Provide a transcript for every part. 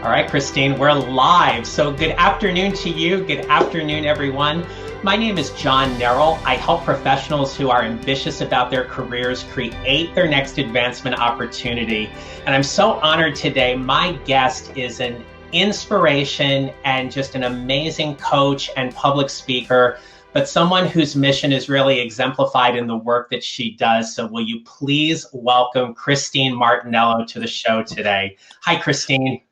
All right, Christine, we're live. So good afternoon to you. Good afternoon, everyone. My name is John Nerrell. I help professionals who are ambitious about their careers create their next advancement opportunity. And I'm so honored today. My guest is an inspiration and just an amazing coach and public speaker, but someone whose mission is really exemplified in the work that she does. So will you please welcome Christine Martinello to the show today. Hi, Christine.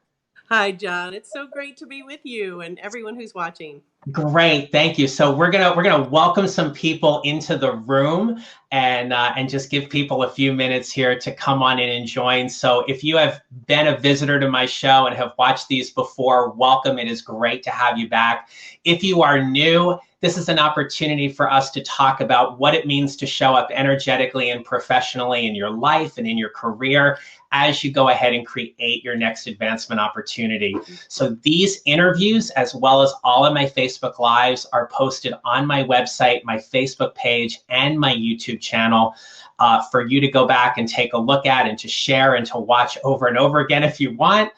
Hi, John. It's so great to be with you and everyone who's watching. Great, thank you. So we're gonna welcome some people into the room and just give people a few minutes here to come on in and join. So if you have been a visitor to my show and have watched these before, welcome. It is great to have you back. If you are new, this is an opportunity for us to talk about what it means to show up energetically and professionally in your life and in your career as you go ahead and create your next advancement opportunity. So these interviews, as well as all of my Facebook Lives, are posted on my website, my Facebook page, and my YouTube channel for you to go back and take a look at and to share and to watch over and over again if you want.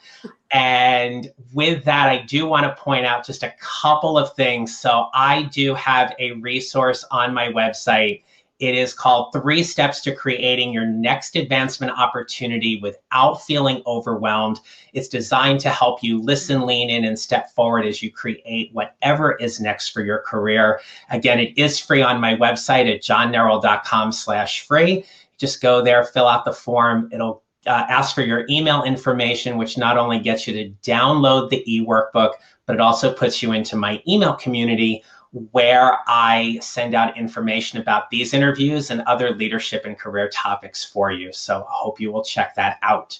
And with that, I do want to point out just a couple of things. So I do have a resource on my website. It is called 3 Steps to Creating Your Next Advancement Opportunity Without Feeling Overwhelmed. It's designed to help you listen, lean in, and step forward as you create whatever is next for your career. Again, it is free on my website at johnnerrell.com/free. Just go there, fill out the form. It'll ask for your email information, which not only gets you to download the e-workbook, but it also puts you into my email community where I send out information about these interviews and other leadership and career topics for you. So I hope you will check that out.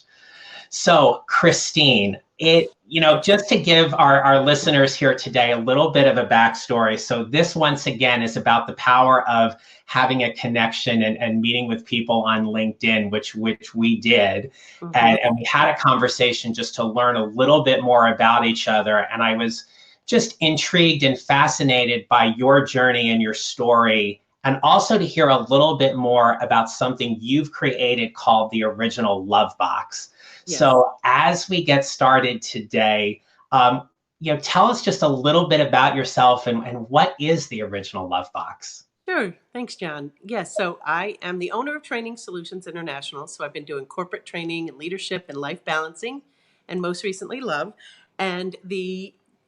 So Christine, just to give our listeners here today a little bit of a backstory. So this, once again, is about the power of having a connection and meeting with people on LinkedIn, which we did. Mm-hmm. And we had a conversation just to learn a little bit more about each other. And I was just intrigued and fascinated by your journey and your story, and also to hear a little bit more about something you've created called the Original Love Box. Yes. So as we get started today, tell us just a little bit about yourself and what is the Original Love Box? Sure. Thanks, John. Yes. So I am the owner of Training Solutions International. So I've been doing corporate training and leadership and life balancing, and most recently love. And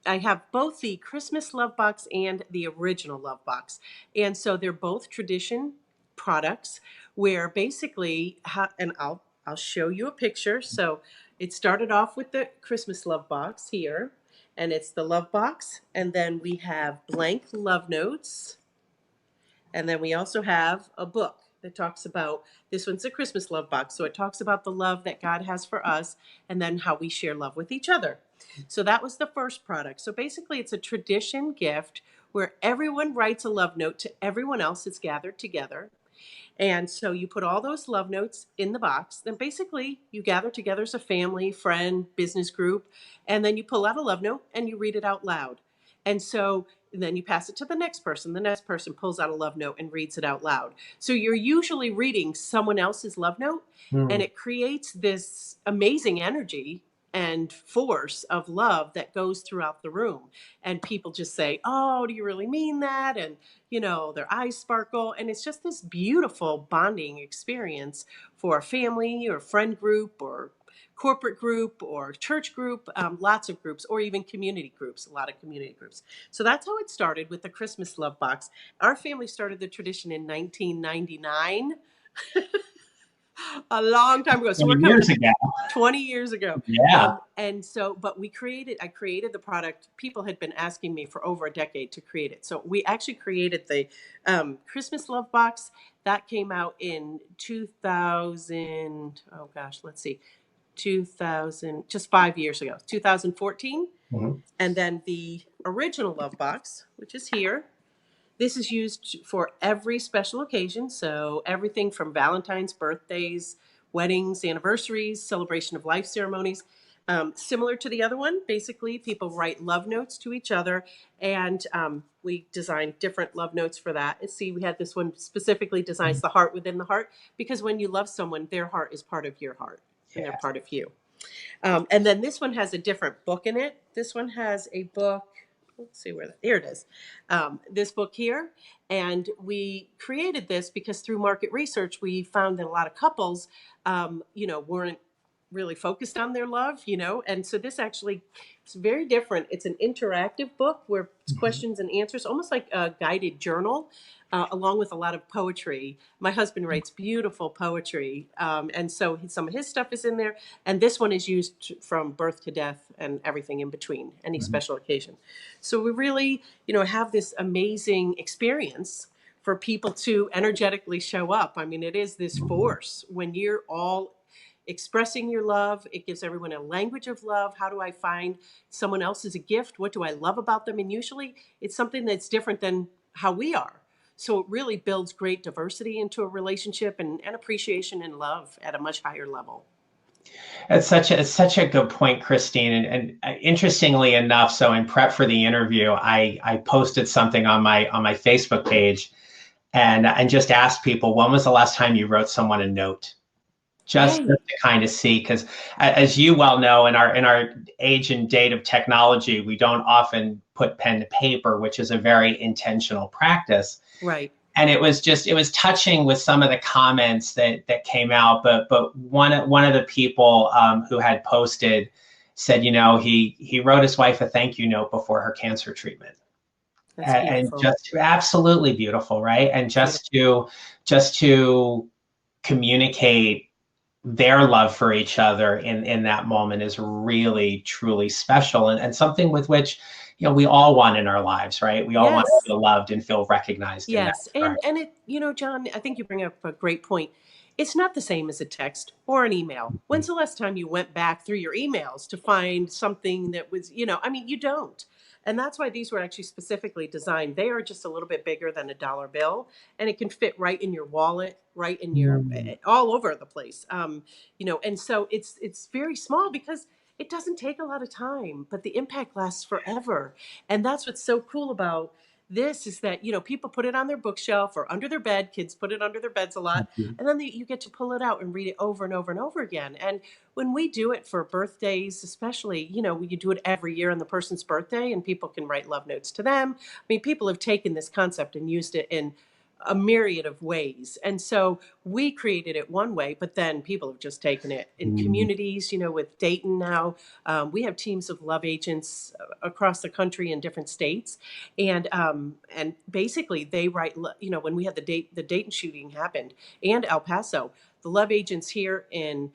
I have both the Christmas Love Box and the Original Love Box. And so they're both tradition products where basically, and I'll show you a picture. So it started off with the Christmas Love Box here, and it's the Love Box. And then we have blank love notes. And then we also have a book that talks about, this one's a Christmas Love Box. So it talks about the love that God has for us and then how we share love with each other. So that was the first product. So basically it's a tradition gift where everyone writes a love note to everyone else that's gathered together. And so you put all those love notes in the box. Then basically you gather together as a family, friend, business group, and then you pull out a love note and you read it out loud. And so then you pass it to the next person. The next person pulls out a love note and reads it out loud. So you're usually reading someone else's love note, and it creates this amazing energy and force of love that goes throughout the room. And people just say, "Oh, do you really mean that?" And, their eyes sparkle. And it's just this beautiful bonding experience for a family or friend group or corporate group or church group, lots of groups, or even community groups, a lot of community groups. So that's how it started with the Christmas Love Box. Our family started the tradition in 1999. A long time ago. So 20 years ago. 20 years ago. Yeah. But I created the product. People had been asking me for over a decade to create it. So we actually created the Christmas Love Box. That came out in 2000. Oh gosh, let's see. 2000, just 5 years ago, 2014. Mm-hmm. And then the Original Love Box, which is here. This is used for every special occasion. So everything from Valentine's, birthdays, weddings, anniversaries, celebration of life ceremonies. Similar to the other one, basically people write love notes to each other, and we designed different love notes for that. And see, we had this one specifically designs the heart within the heart, because when you love someone, their heart is part of your heart, and they're part of you. And then this one has a different book in it. This one has a book. Let's see here it is. This book here. And we created this because through market research, we found that a lot of couples, weren't really focused on their love, and so this actually, it's very different. It's an interactive book where it's questions and answers, almost like a guided journal, along with a lot of poetry. My husband writes beautiful poetry, and so some of his stuff is in there, and this one is used from birth to death and everything in between, any special occasion. So we really, have this amazing experience for people to energetically show up. I mean, it is this force when you're all expressing your love. It gives everyone a language of love. How do I find someone else as a gift? What do I love about them? And usually it's something that's different than how we are. So it really builds great diversity into a relationship and appreciation and love at a much higher level. It's such a good point, Christine. And interestingly enough, so in prep for the interview, I posted something on my Facebook page and just asked people, when was the last time you wrote someone a note? Just Right. to kind of see, because as you well know, in our age and date of technology, we don't often put pen to paper, which is a very intentional practice. Right. And it was touching with some of the comments that came out. But one of the people who had posted said, he wrote his wife a thank you note before her cancer treatment. That's And beautiful. just absolutely beautiful, right? And just to communicate their love for each other in that moment is really, truly special, and something with which, we all want in our lives, right? We all want to Yes. feel loved and feel recognized in that Yes. regard. And it, John, I think you bring up a great point. It's not the same as a text or an email. When's the last time you went back through your emails to find something that was, I mean, you don't. And that's why these were actually specifically designed. They are just a little bit bigger than a dollar bill, and it can fit right in your wallet, right in your, all over the place. And so it's very small because it doesn't take a lot of time, but the impact lasts forever. And that's what's so cool about this is that people put it on their bookshelf or under their bed. Kids put it under their beds a lot, and then you get to pull it out and read it over and over and over again. And when we do it for birthdays, especially, you do it every year on the person's birthday, and people can write love notes to them. I mean, people have taken this concept and used it in a myriad of ways. And so we created it one way, but then people have just taken it in communities, with Dayton now. We have teams of love agents across the country in different states. And basically they write, when we had the Dayton shooting happened and El Paso, the love agents here in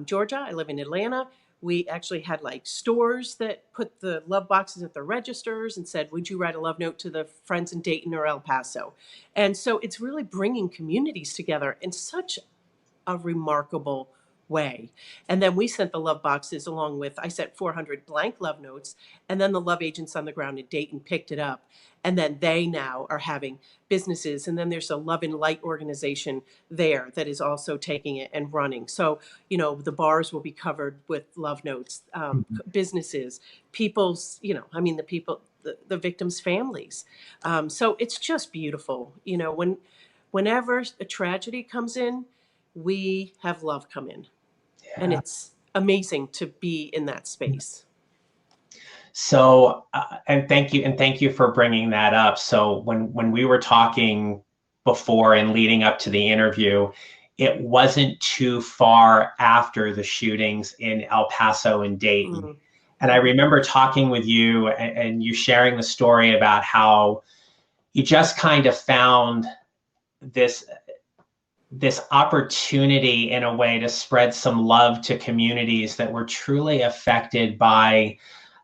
Georgia, I live in Atlanta. We actually had like stores that put the love boxes at the registers and said, would you write a love note to the friends in Dayton or El Paso? And so it's really bringing communities together in such a remarkable way. And then we sent the love boxes along with, I sent 400 blank love notes, and then the love agents on the ground in Dayton picked it up. And then they now are having businesses. And then there's a Love and Light organization there that is also taking it and running. So, the bars will be covered with love notes, businesses, people's, the people, the victims' families. So it's just beautiful. Whenever a tragedy comes in, we have love come in. And Yeah. it's amazing to be in that space. So, and thank you for bringing that up. So when we were talking before and leading up to the interview, it wasn't too far after the shootings in El Paso and Dayton. Mm. And I remember talking with you and you sharing the story about how you just kind of found this opportunity in a way to spread some love to communities that were truly affected by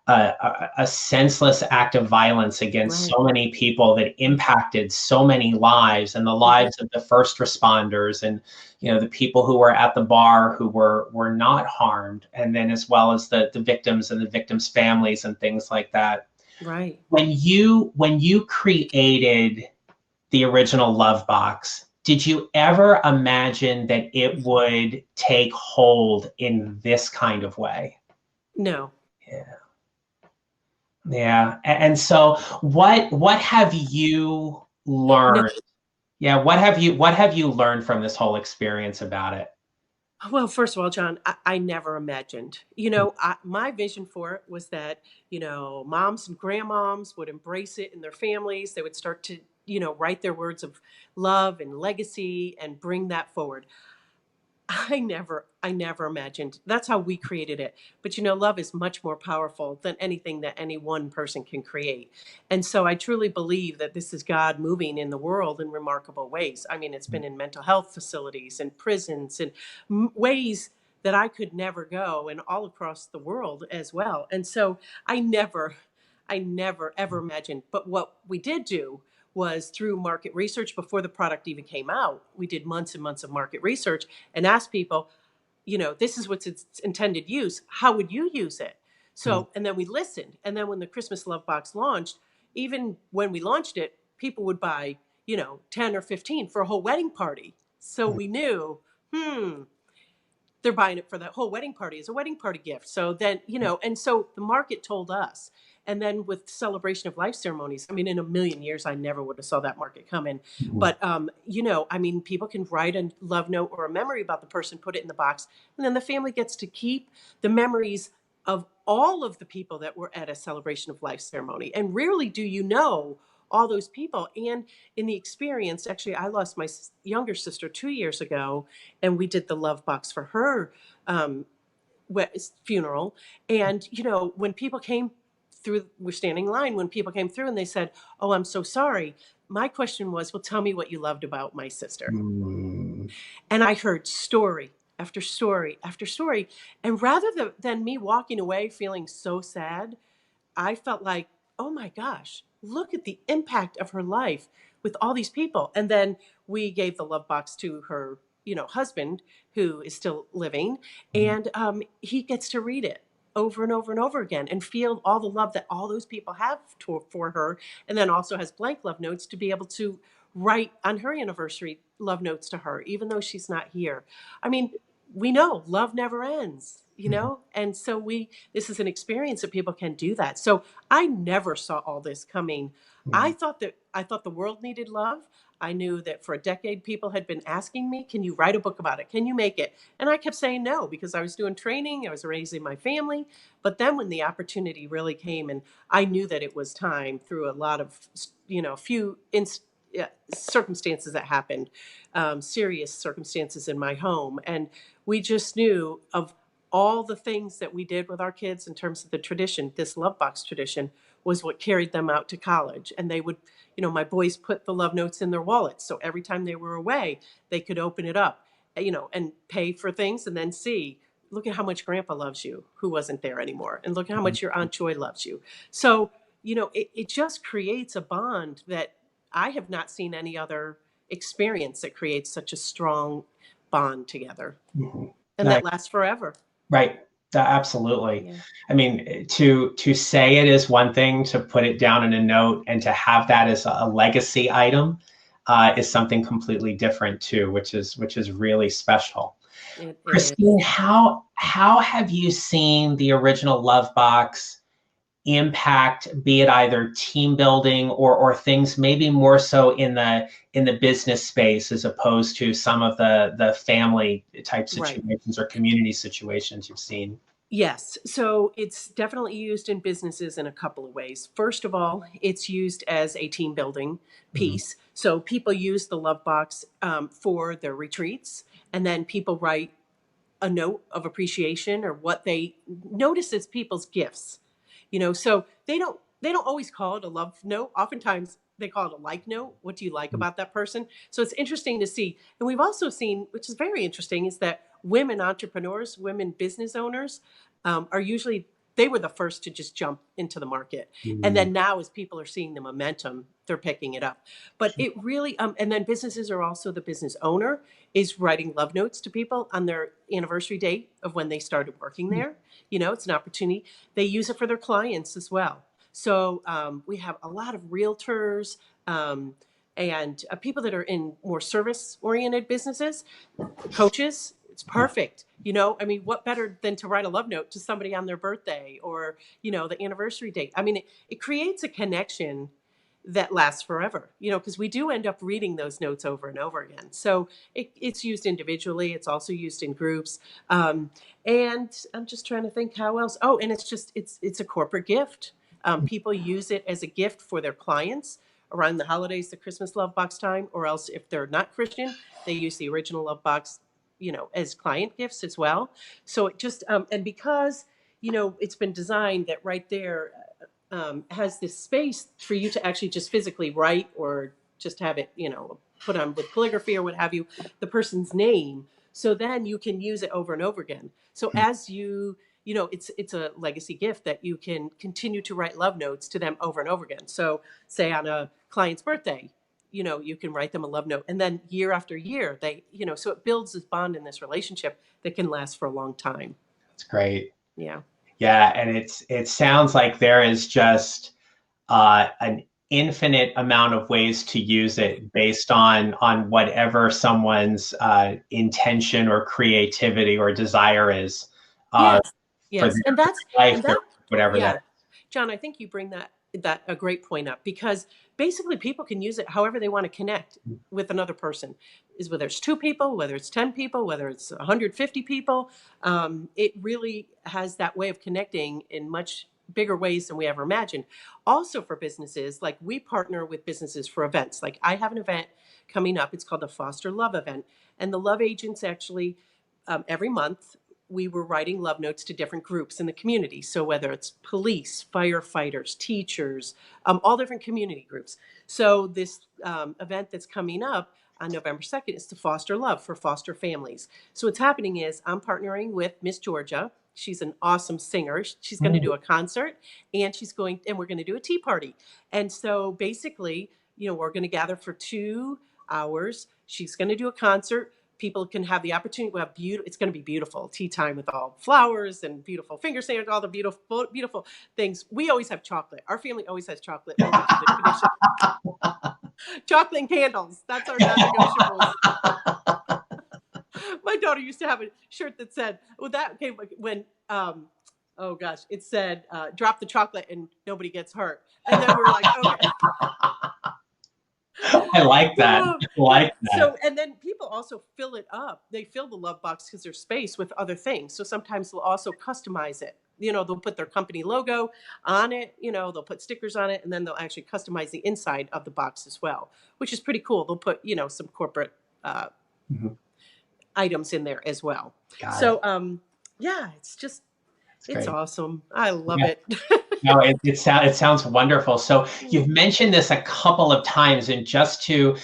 a senseless act of violence against Right. so many people that impacted so many lives, and the lives of the first responders, and the people who were at the bar who were not harmed, and then as well as the victims and the victims' families and things like that. Right. When you created the original Love Box, did you ever imagine that it would take hold in this kind of way? No. Yeah. Yeah. And so what have you No. learned? Yeah, what have you learned from this whole experience about it? Well, first of all, John, I never imagined, my vision for it was that, moms and grandmoms would embrace it in their families. They would start to, write their words of love and legacy and bring that forward. I never imagined. That's how we created it. But love is much more powerful than anything that any one person can create. And so I truly believe that this is God moving in the world in remarkable ways. I mean, it's been in mental health facilities and prisons and ways that I could never go, and all across the world as well. And so I never ever imagined. But what we did do was through market research before the product even came out. We did months and months of market research and asked people, this is what's its intended use. How would you use it? Mm. So, and then we listened. And then when the Christmas Love Box launched, even when we launched it, people would buy, 10 or 15 for a whole wedding party. So we knew, they're buying it for that whole wedding party as a wedding party gift. So then, and so the market told us. And then with celebration of life ceremonies, I mean, in a million years, I never would have saw that market come in. Mhm. But, I mean, people can write a love note or a memory about the person, put it in the box, and then the family gets to keep the memories of all of the people that were at a celebration of life ceremony. And rarely do you know all those people. And in the experience, actually, I lost my younger sister 2 years ago, and we did the love box for her um, funeral. And when people came through, we're standing in line. When people came through and they said, "Oh, I'm so sorry," my question was, "Well, tell me what you loved about my sister." Mm. And I heard story after story after story. And rather than me walking away feeling so sad, I felt like, oh my gosh, look at the impact of her life with all these people. And then we gave the love box to her, husband, who is still living, and he gets to read it over and over and over again and feel all the love that all those people have for her. And then also has blank love notes to be able to write on her anniversary love notes to her, even though she's not here. I mean, we know love never ends, and so this is an experience that people can do that. So I never saw all this coming. Mhm. I thought the world needed love. I knew that for a decade people had been asking me, "Can you write a book about it? Can you make it?" And I kept saying no because I was doing training, I was raising my family. But then when the opportunity really came, and I knew that it was time through a lot of, few circumstances that happened, serious circumstances in my home. And we just knew of all the things that we did with our kids in terms of the tradition. This love box tradition was what carried them out to college. And they would, my boys put the love notes in their wallets. So every time they were away, they could open it up, and pay for things and then see, look at how much grandpa loves you, who wasn't there anymore. And look at how much your Aunt Joy loves you. So, it just creates a bond that I have not seen any other experience that creates such a strong bond together, Mhm. and No, that lasts forever. right. Absolutely. Yeah. I mean, to say it is one thing, to put it down in a note and to have that as a legacy item is something completely different too, which is really special. It is. Christine, how have you seen the original Love Box impact, be it either team building or things maybe more so in the business space as opposed to some of the family type Right. situations or community situations you've seen? Yes. So it's definitely used in businesses in a couple of ways. First of all, it's used as a team building Mhm. piece. So people use the Love Box for their retreats, and then people write a note of appreciation or what they notice as people's gifts. So they don't always call it a love note. Oftentimes they call it a like note. What do you like about that person? So it's interesting to see. And we've also seen, which is very interesting, is that women entrepreneurs, women business owners, are usually, they were the first to just jump into the market. And Mhm. then now, as people are seeing the momentum, they're picking it up. But it really, and then businesses are also, the business owner is writing love notes to people on their anniversary date of when they started working there. It's an opportunity. They use it for their clients as well. So we have a lot of realtors and people that are in more service oriented businesses, coaches. It's perfect. I mean, what better than to write a love note to somebody on their birthday or, the anniversary date? I mean, it creates a connection that lasts forever, because we do end up reading those notes over and over again. So it's used individually. It's also used in groups. And I'm just trying to think how else. Oh, and it's a corporate gift. People use it as a gift for their clients around the holidays, the Christmas love box time, or else if they're not Christian, they use the original love box, as client gifts as well. So it just, and because, it's been designed that right there has this space for you to actually just physically write or just have it, put on with calligraphy or what have you, the person's name. So then you can use it over and over again. So as it's a legacy gift that you can continue to write love notes to them over and over again. So say on a client's birthday, you can write them a love note, and then year after year, so it builds this bond in this relationship that can last for a long time. That's great. Yeah. Yeah, and it sounds like there is just an infinite amount of ways to use it based on whatever someone's intention or creativity or desire is Yes. for Yes. their And that's, life, and that, whatever that yeah. John, I think you bring that a great point up, because basically people can use it however they want to connect with another person, is whether it's 2 people, whether it's 10 people, whether it's 150 people. It really has that way of connecting in much bigger ways than we ever imagined. Also for businesses, like we partner with businesses for events. Like I have an event coming up. It's called the Foster Love Event. And the Love Agents actually, every month, we were writing love notes to different groups in the community. So whether it's police, firefighters, teachers, all different community groups. So this event that's coming up on November 2nd is to foster love for foster families. So what's happening is I'm partnering with Miss Georgia. She's an awesome singer. She's going to do a concert, and we're going to do a tea party. And so basically, we're going to gather for 2 hours. She's going to do a concert. People can have the opportunity to have it's going to be beautiful tea time with all flowers and beautiful finger sandwich, all the beautiful things. We always have chocolate. Our family always has chocolate. Chocolate and candles. That's our non-negotiables. My daughter used to have a shirt that said, that came when, oh gosh, it said, drop the chocolate and nobody gets hurt. And then we were like, okay. I like that. So, and then people also fill it up. They fill the love box because there's space with other things. So sometimes they'll also customize it. They'll put their company logo on it. They'll put stickers on it, and then they'll actually customize the inside of the box as well, which is pretty cool. They'll put, some corporate items in there as well. Yeah, it's awesome. I love it. No, it sounds wonderful. So you've mentioned this a couple of times, and just to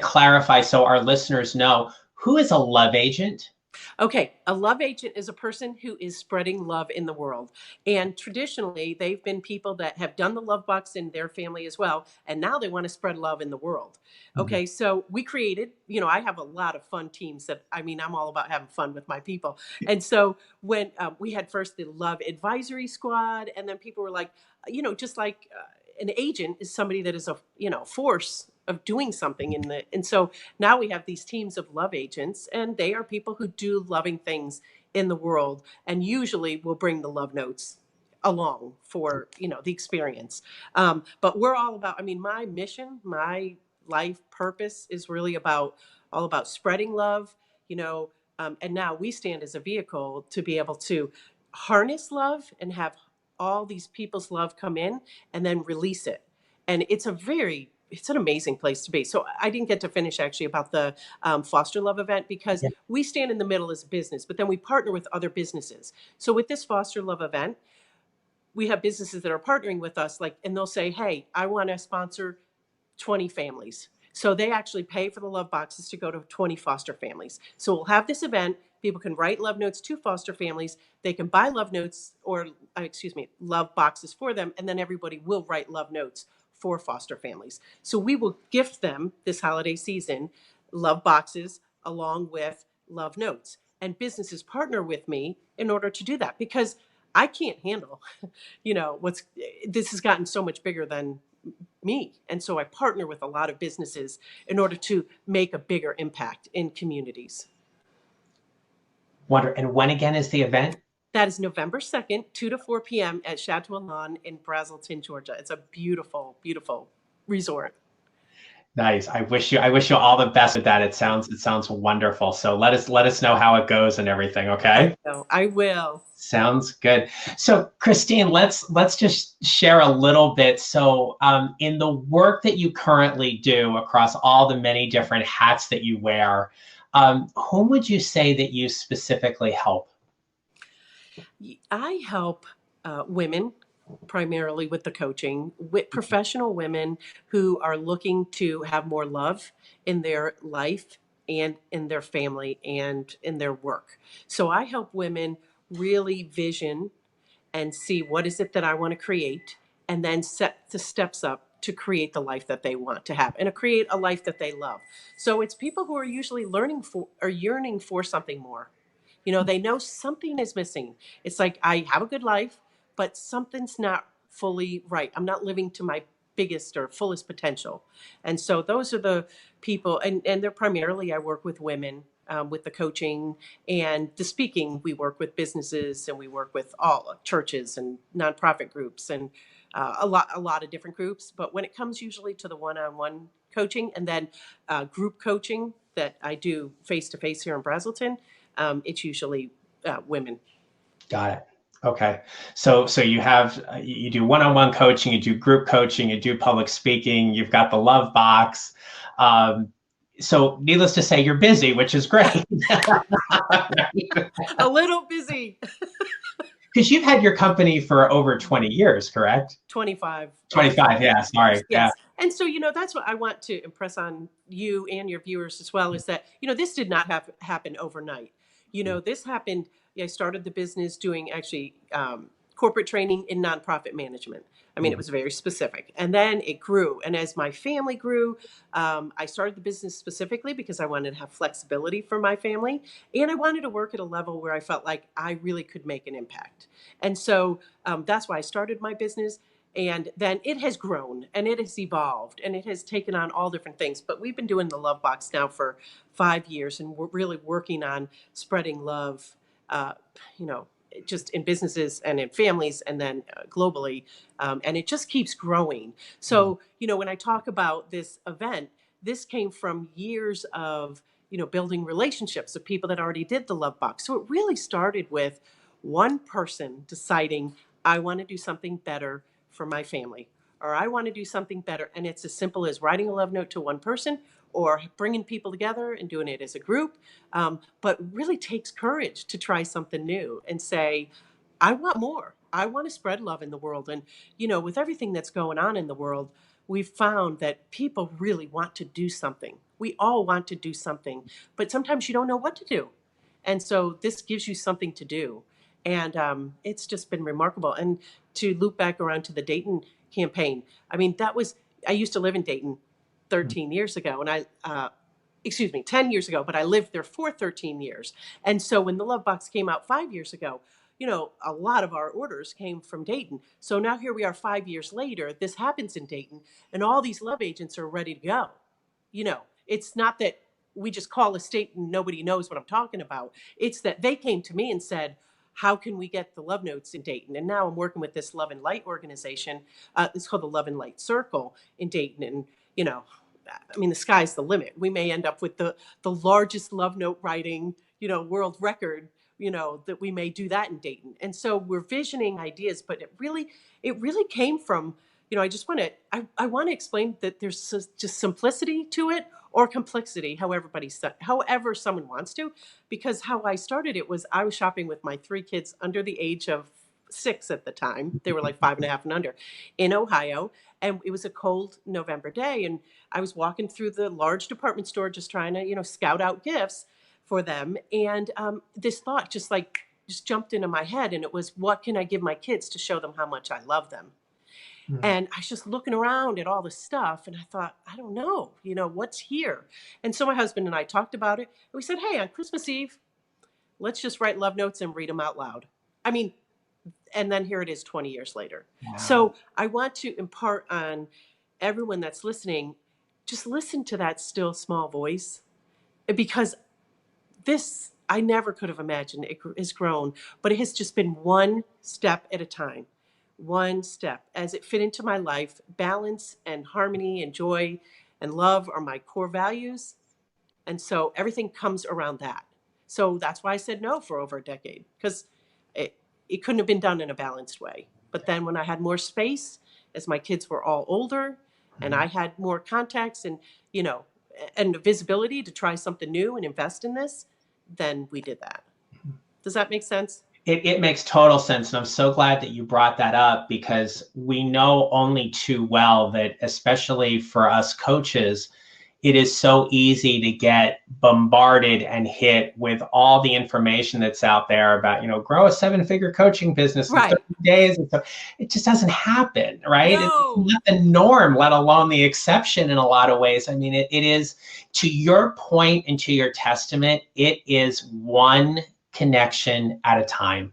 clarify, so our listeners know, who is a love agent? Okay, a love agent is a person who is spreading love in the world. And traditionally, they've been people that have done the love box in their family as well. And now they want to spread love in the world. Okay, so we created, I have a lot of fun teams I'm all about having fun with my people. And so when we had first the Love Advisory Squad, and then people were like, just like an agent is somebody that is a, force of doing something and so now we have these teams of love agents, and they are people who do loving things in the world, and usually will bring the love notes along for the experience. But we're all about, my mission, my life purpose is really all about spreading love, and now we stand as a vehicle to be able to harness love and have all these people's love come in and then release it. And it's an amazing place to be. So I didn't get to finish actually about the Foster Love event, because we stand in the middle as a business, but then we partner with other businesses. So with this Foster Love event, we have businesses that are partnering with us, and they'll say, hey, I want to sponsor 20 families. So they actually pay for the love boxes to go to 20 foster families. So we'll have this event. People can write love notes to foster families. They can buy love notes love boxes for them. And then everybody will write love notes for foster families. So we will gift them this holiday season love boxes along with love notes. And businesses partner with me in order to do that, because I can't handle, this has gotten so much bigger than me. And so I partner with a lot of businesses in order to make a bigger impact in communities. And when again is the event? That is November 2nd, 2 to 4 p.m. at Chateau Lawn in Brazelton, Georgia. It's a beautiful, beautiful resort. Nice. I wish you all the best with that. It sounds wonderful. So let us know how it goes and everything, I okay? know. I will. Sounds good. So, Christine, let's just share a little bit. So, in the work that you currently do across all the many different hats that you wear, whom would you say that you specifically help? I help women primarily with the coaching, with professional women who are looking to have more love in their life and in their family and in their work. So I help women really vision and see what is it that I want to create, and then set the steps up to create the life that they want to have and to create a life that they love. So it's people who are usually learning for or yearning for something more. They know something is missing. It's like, I have a good life, but something's not fully right. I'm not living to my biggest or fullest potential. And so those are the people, and they're primarily, I work with women with the coaching and the speaking. We work with businesses, and we work with all churches and nonprofit groups, and a lot of different groups. But when it comes usually to the one-on-one coaching, and then group coaching that I do face to face here in Brazelton, it's usually women. Got it. Okay. So you have you do one-on-one coaching, you do group coaching, you do public speaking, you've got the love box. Um, so needless to say, you're busy, which is great. A little busy. Because you've had your company for over 20 years, correct? 25, over 25, yeah, 25 years. sorry. Yeah. Yes. And so, that's what I want to impress on you and your viewers as well, is that, this did not happen overnight. This happened. I started the business doing actually corporate training in nonprofit management. I mean, it was very specific. And then it grew. And as my family grew, I started the business specifically because I wanted to have flexibility for my family. And I wanted to work at a level where I felt like I really could make an impact. And so that's why I started my business. And then it has grown and it has evolved and it has taken on all different things. But we've been doing the Love Box now for 5 years, and we're really working on spreading love, uh, you know, just in businesses and in families, and then globally. And it just keeps growing. So, when I talk about this event, this came from years of, building relationships of people that already did the Love Box. So it really started with one person deciding, I want to do something better for my family, or I want to do something better. And it's as simple as writing a love note to one person, or bringing people together and doing it as a group. But really takes courage to try something new and say, I want more. I want to spread love in the world. And, with everything that's going on in the world, we've found that people really want to do something. We all want to do something, but sometimes you don't know what to do. And so this gives you something to do. And it's just been remarkable. And to loop back around to the Dayton campaign, I mean, I used to live in Dayton 13 years ago, and excuse me, 10 years ago, but I lived there for 13 years. And so when the Love Box came out 5 years ago, a lot of our orders came from Dayton. So now here we are 5 years later, this happens in Dayton, and all these love agents are ready to go. It's not that we just call a state and nobody knows what I'm talking about. It's that they came to me and said, how can we get the love notes in Dayton? And now I'm working with this Love and Light organization. It's called the Love and Light Circle in Dayton. And, I mean, the sky's the limit. We may end up with the largest love note writing, world record, that we may do that in Dayton. And so we're visioning ideas, but it really came from, I want to explain that there's just simplicity to it, or complexity, however someone wants to, because how I started it was, I was shopping with my 3 kids under the age of 6 at the time. They were like 5.5 and under, in Ohio. And it was a cold November day. And I was walking through the large department store, just trying to, scout out gifts for them. And this thought just jumped into my head. And it was, what can I give my kids to show them how much I love them? And I was just looking around at all the stuff, and I thought, I don't know, what's here? And so my husband and I talked about it. And we said, hey, on Christmas Eve, let's just write love notes and read them out loud. I mean, and then here it is 20 years later. Wow. So I want to impart on everyone that's listening, just listen to that still small voice, because I never could have imagined it has grown, but it has just been one step at a time. one step as it fit into my life. Balance and harmony and joy and love are my core values. And so everything comes around that. So that's why I said no for over a decade, because it, it couldn't have been done in a balanced way. But then when I had more space, as my kids were all older and I had more contacts and, you know, and visibility to try something new and invest in this, then we did that. Does that make sense? It makes total sense. And I'm so glad that you brought that up, because we know only too well that, especially for us coaches, it is so easy to get bombarded and hit with all the information that's out there about, grow a 7-figure coaching business in Right. 30 days. And so it just doesn't happen, right? It's No. not the norm, let alone the exception in a lot of ways. I mean, it is, to your point and to your testament, it is one connection at a time.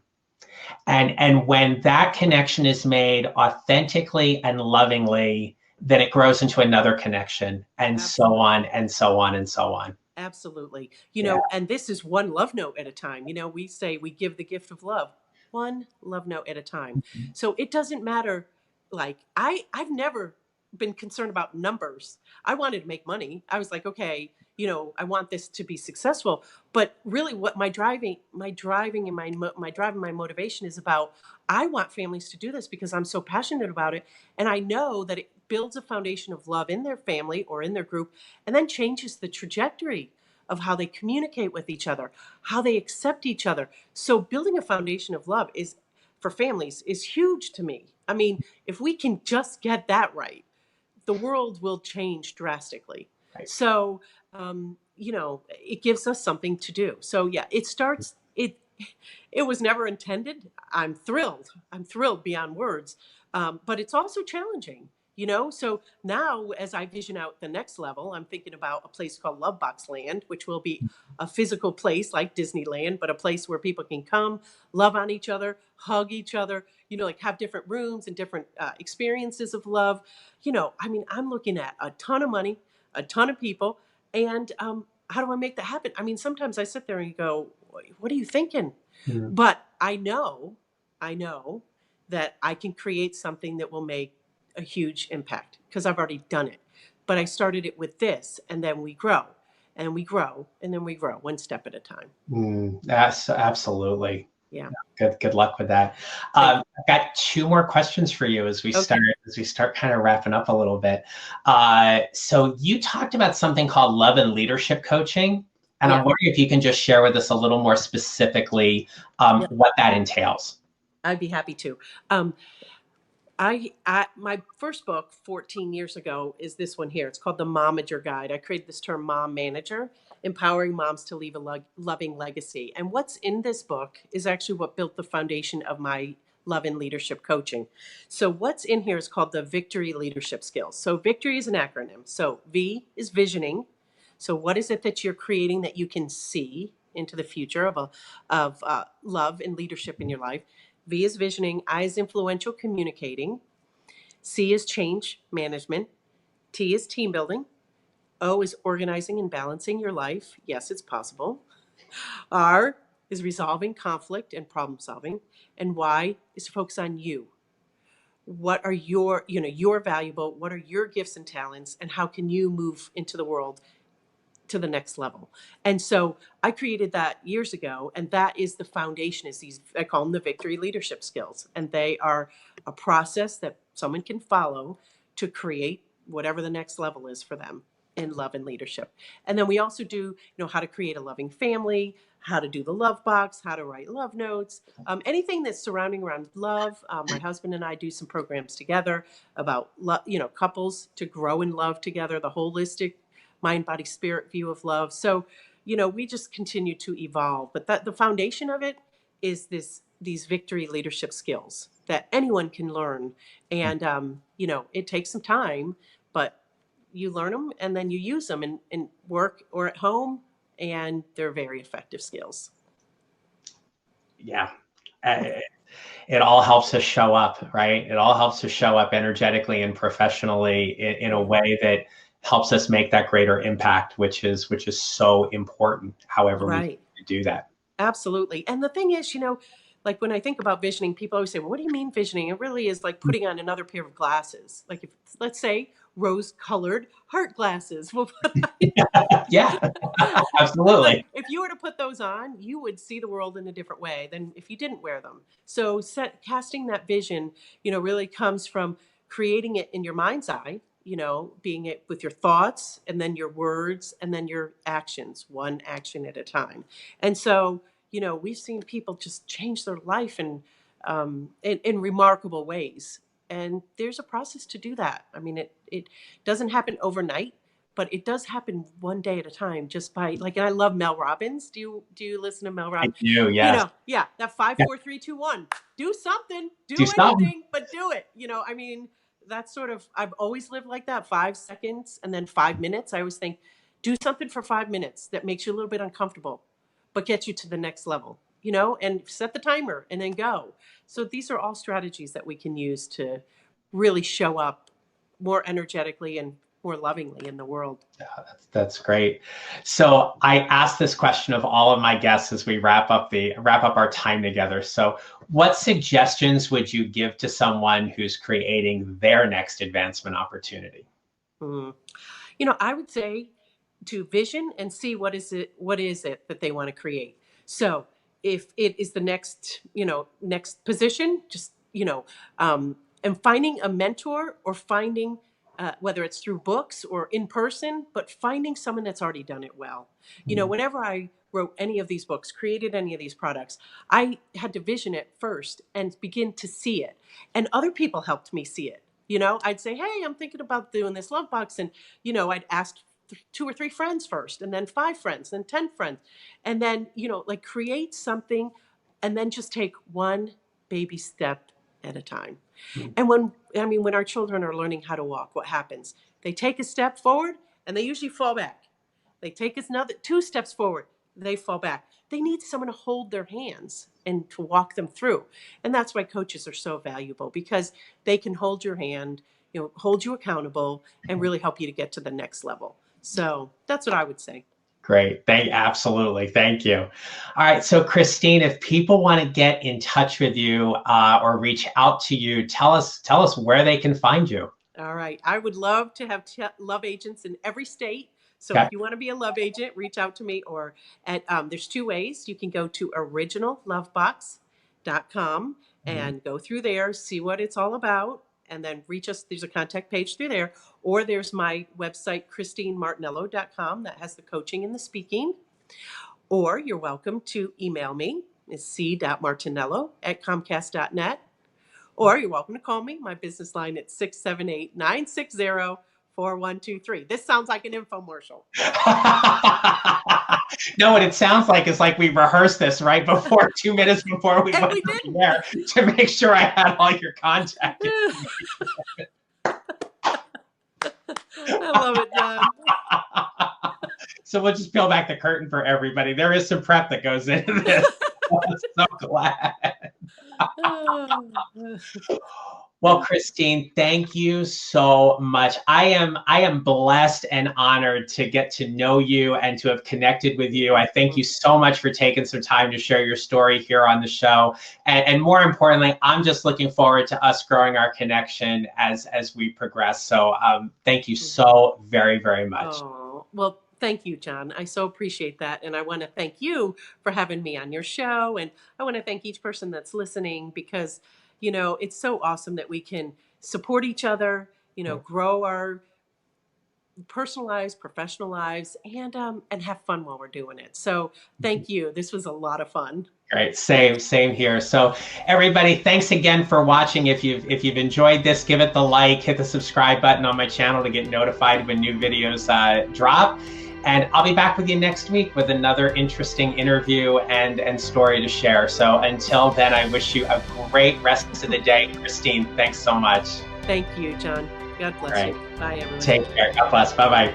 And when that connection is made authentically and lovingly, then it grows into another connection, and so on and so on and so on. Absolutely. Yeah. And this is one love note at a time. We say we give the gift of love, one love note at a time. So it doesn't matter. Like I've never been concerned about numbers. I wanted to make money. I was like, okay, I want this to be successful. But really what my driving and my motivation is about, I want families to do this because I'm so passionate about it. And I know that it builds a foundation of love in their family or in their group, and then changes the trajectory of how they communicate with each other, how they accept each other. So building a foundation of love is, for families, is huge to me. I mean, if we can just get that right, the world will change drastically. Right. So, it gives us something to do. So yeah, it was never intended. I'm thrilled. I'm thrilled beyond words. But it's also challenging. So now as I vision out the next level, I'm thinking about a place called Lovebox Land, which will be a physical place like Disneyland, but a place where people can come, love on each other, hug each other, like have different rooms and different experiences of love. I mean, I'm looking at a ton of money, a ton of people, and how do I make that happen? I mean, sometimes I sit there and go, what are you thinking? Mhm. But I know that I can create something that will make a huge impact because I've already done it. But I started it with this, and then we grow and we grow and then we grow one step at a time. That's absolutely. Yeah. Good luck with that. Thank I've got 2 more questions for you as we Okay. start kind of wrapping up a little bit. So you talked about something called love and leadership coaching, and I'm Yeah. wondering if you can just share with us a little more specifically Yeah. what that entails. I'd be happy to. My first book 14 years ago is this one here. It's called The Momager Guide. I created this term mom manager, empowering moms to leave a loving legacy. And what's in this book is actually what built the foundation of my love and leadership coaching. So what's in here is called the Victory Leadership Skills. So Victory is an acronym. So V is visioning. So what is it that you're creating that you can see into the future of love and leadership in your life? V is visioning. I is influential communicating. C is change management. T is team building. O is organizing and balancing your life. Yes, it's possible. R is resolving conflict and problem solving. And Y is to focus on you. What are you're valuable. What are your gifts and talents? And how can you move into the world to the next level? And so I created that years ago, and that is the foundation, is these, I call them the Victory Leadership Skills. And they are a process that someone can follow to create whatever the next level is for them in love and leadership. And then we also do, how to create a loving family, how to do the love box, how to write love notes, anything that's surrounding around love. My husband and I do some programs together about, couples to grow in love together, the holistic mind, body, spirit view of love. So, we just continue to evolve. But the foundation of it is these victory leadership skills that anyone can learn. And, it takes some time, but you learn them and then you use them in work or at home, and they're very effective skills. Yeah. It all helps us show up, right? It all helps us show up energetically and professionally in a way that helps us make that greater impact, which is so important, however we Right. do that. Absolutely. And the thing is, like when I think about visioning, people always say, well, what do you mean visioning? It really is like putting on another pair of glasses. Like if, let's say, rose-colored heart glasses. Well, Yeah, absolutely. like if you were to put those on, you would see the world in a different way than if you didn't wear them. So casting that vision, really comes from creating it in your mind's eye, being it with your thoughts and then your words and then your actions, one action at a time. And so, we've seen people just change their life in remarkable ways. And there's a process to do that. I mean, it doesn't happen overnight, but it does happen one day at a time, just by like, and I love Mel Robbins. Do you listen to Mel I Robbins? do, yes. Yeah, that five, Yeah. 4, 3, 2, 1. Do something, Do do something. anything, but do it. I mean, that's sort of, I've always lived like that. 5 seconds and then 5 minutes. I always think, do something for 5 minutes that makes you a little bit uncomfortable, but gets you to the next level, and set the timer and then go. So these are all strategies that we can use to really show up more energetically and more lovingly in the world. Yeah, that's great. So I ask this question of all of my guests as we wrap up our time together. So what suggestions would you give to someone who's creating their next advancement opportunity? I would say to vision and see what is it that they want to create. So if it is the next position, just and finding a mentor or finding whether it's through books or in person, but finding someone that's already done it well. Whenever I wrote any of these books, created any of these products, I had to vision it first and begin to see it. And other people helped me see it. I'd say, hey, I'm thinking about doing this love box. And, I'd ask 2 or 3 friends first, and then 5 friends, then 10 friends. And then, like create something and then just take one baby step at a time. And when our children are learning how to walk, what happens? They take a step forward and they usually fall back. They take another 2 steps forward, they fall back. They need someone to hold their hands and to walk them through. And that's why coaches are so valuable, because they can hold your hand, hold you accountable and really help you to get to the next level. So that's what I would say. Great. Absolutely. Thank you. All right. So Christine, if people want to get in touch with you or reach out to you, tell us where they can find you. All right. I would love to have love agents in every state. So Okay. if you want to be a love agent, reach out to me, or there's 2 ways. You can go to originallovebox.com and go through there, see what it's all about, and then reach us. There's a contact page through there, or there's my website, ChristineMartinello.com, that has the coaching and the speaking. Or you're welcome to email me. It's c.martinello@comcast.net. Or you're welcome to call me. My business line at 678-960-4123. This sounds like an infomercial. No, what it sounds like is like we rehearsed this right before, 2 minutes before we went there to make sure I had all your contact information. I love it, John. So we'll just peel back the curtain for everybody. There is some prep that goes into this. I'm so glad. Well, Christine, thank you so much. I am blessed and honored to get to know you and to have connected with you. I thank you so much for taking some time to share your story here on the show. And more importantly, I'm just looking forward to us growing our connection as we progress. So thank you so very, very much. Oh, well, thank you, John. I so appreciate that. And I want to thank you for having me on your show. And I want to thank each person that's listening, because it's so awesome that we can support each other, grow our personal lives, professional lives, and have fun while we're doing it. So thank you. This was a lot of fun. Great. Same here. So everybody, thanks again for watching. If you've enjoyed this, give it the like, hit the subscribe button on my channel to get notified when new videos drop. And I'll be back with you next week with another interesting interview and story to share. So until then, I wish you a great rest of the day. Christine, thanks so much. Thank you, John. God bless you. Bye, everyone. Take care. God bless. Bye-bye.